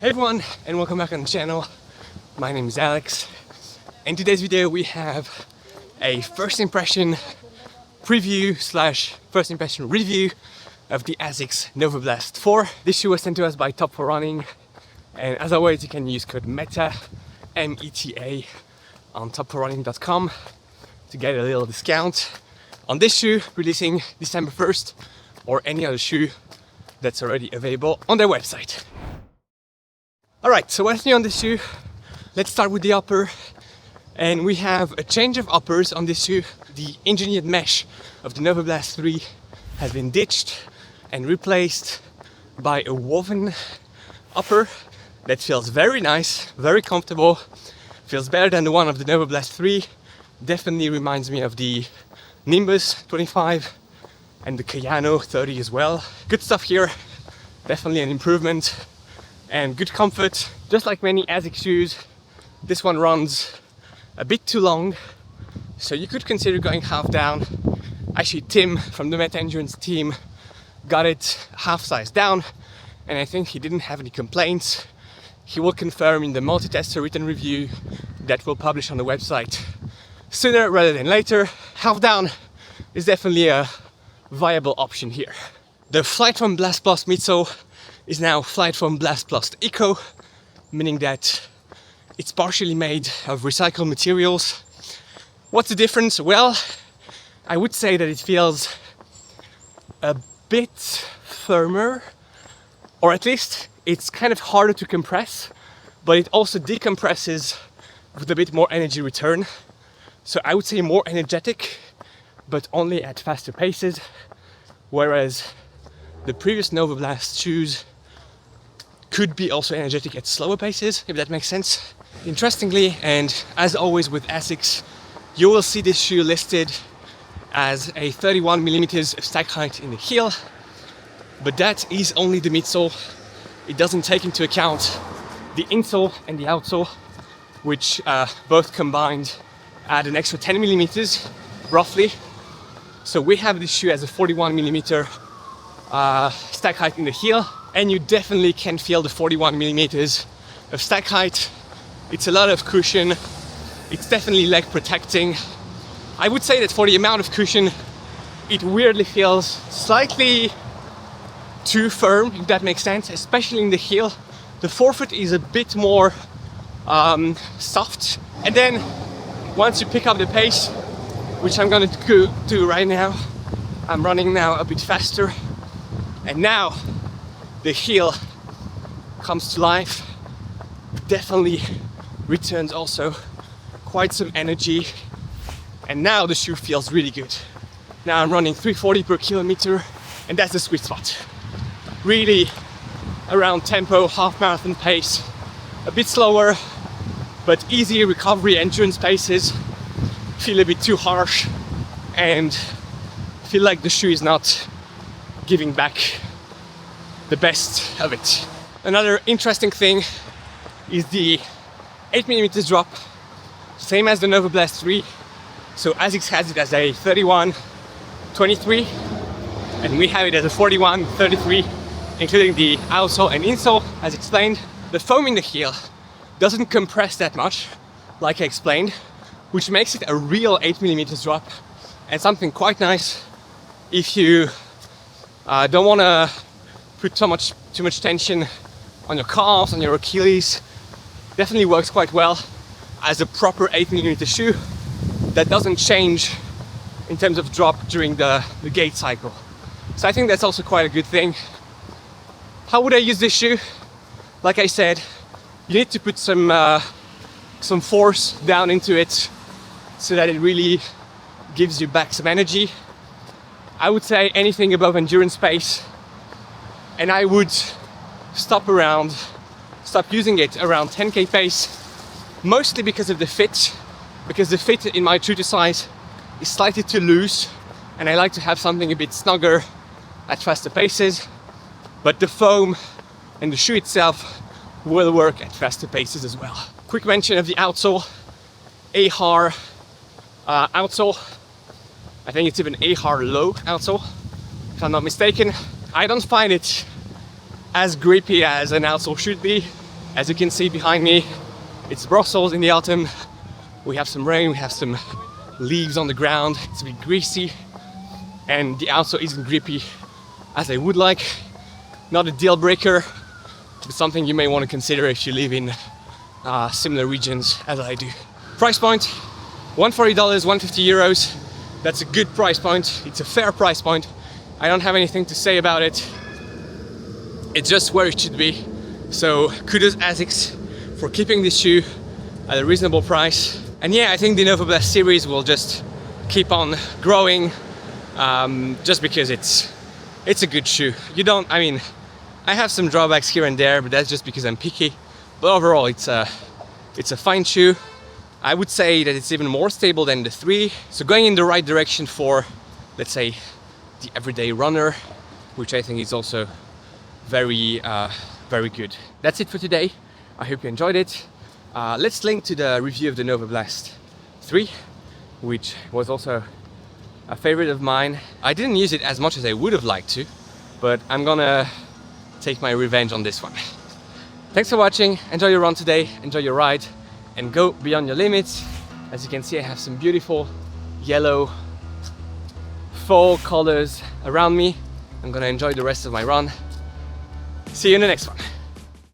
Hey everyone, and welcome back on the channel. My name is Alex. In today's video we have a first impression preview slash first impression review of the Asics Novablast 4. This shoe was sent to us by Top 4 Running, and as always you can use code META, META, on top4running.com to get a little discount on this shoe releasing December 1st or any other shoe that's already available on their website. Alright, so what's new on this shoe? Let's start with the upper. And we have a change of uppers on this shoe. The engineered mesh of the Novablast 3 has been ditched and replaced by a woven upper that feels very nice, very comfortable, feels better than the one of the Novablast 3. Definitely reminds me of the Nimbus 25 and the Kayano 30 as well. Good stuff here, definitely an improvement. And good comfort. Just like many Asics shoes, this one runs a bit too long, so you could consider going half down. Actually, Tim from the Meta Endurance team got it half size down, and I think he didn't have any complaints. He will confirm in the multi-tester written review that we'll publish on the website sooner rather than later. Half down is definitely a viable option here. The Flightfoam Blast Plus midsole is now Flightfoam Blast Plus Eco, meaning that it's partially made of recycled materials. What's the difference? Well, I would say that it feels a bit firmer, or at least it's kind of harder to compress, but it also decompresses with a bit more energy return. So I would say more energetic, but only at faster paces, whereas the previous Novablast shoes could be also energetic at slower paces, if that makes sense. Interestingly, and as always with Asics, you will see this shoe listed as a 31mm of stack height in the heel, but that is only the midsole. It doesn't take into account the insole and the outsole, which both combined add an extra 10mm roughly. So we have this shoe as a 41mm stack height in the heel, and you definitely can feel the 41mm of stack height. It's a lot of cushion. It's definitely leg protecting. I would say that for the amount of cushion, it weirdly feels slightly too firm, if that makes sense, especially in the heel. The forefoot is a bit more soft. And then once you pick up the pace, which I'm gonna do right now, I'm running now a bit faster. And now the heel comes to life, definitely returns also quite some energy, and now the shoe feels really good. Now I'm running 340 per kilometer, and that's the sweet spot. Really around tempo, half marathon pace, a bit slower, but easy recovery endurance paces. Feel a bit too harsh, and feel like the shoe is not giving back the best of it. Another interesting thing is the 8mm drop, same as the Novablast 3. So Asics has it as a 31-23, and we have it as a 41-33, including the outsole and insole, as explained. The foam in the heel doesn't compress that much, like I explained, which makes it a real 8mm drop, and something quite nice if you don't want to put too much tension on your calves, on your Achilles. Definitely works quite well as a proper 8mm shoe that doesn't change in terms of drop during the gait cycle. So I think that's also quite a good thing. How would I use this shoe? Like I said, you need to put some force down into it so that it really gives you back some energy. I would say anything above endurance pace, and I would stop using it around 10k pace, mostly because of the fit, because the fit in my true to size is slightly too loose, and I like to have something a bit snugger at faster paces, but the foam and the shoe itself will work at faster paces as well. Quick mention of the outsole, AHAR outsole. I think it's even AHAR low outsole, if I'm not mistaken. I don't find it as grippy as an outsole should be. As you can see behind me, it's Brussels in the autumn. We have some rain, we have some leaves on the ground. It's a bit greasy, and the outsole isn't grippy as I would like. Not a deal breaker, but something you may want to consider if you live in similar regions as I do. Price point, $140, €150. That's a good price point. It's a fair price point. I don't have anything to say about it. It's just where it should be. So kudos Asics for keeping this shoe at a reasonable price. And yeah, I think the Novablast series will just keep on growing, just because it's a good shoe. I have some drawbacks here and there, but that's just because I'm picky. But overall, it's a fine shoe. I would say that it's even more stable than the 3. So going in the right direction for, let's say, the everyday runner, which I think is also very good. That's it for today. I hope you enjoyed it. Let's link to the review of the Novablast 3, which was also a favorite of mine. I didn't use it as much as I would have liked to, but I'm gonna take my revenge on this one. Thanks for watching. Enjoy your run today, enjoy your ride, and go beyond your limits. As you can see, I have some beautiful yellow fall colors around me. I'm gonna enjoy the rest of my run. See you in the next one.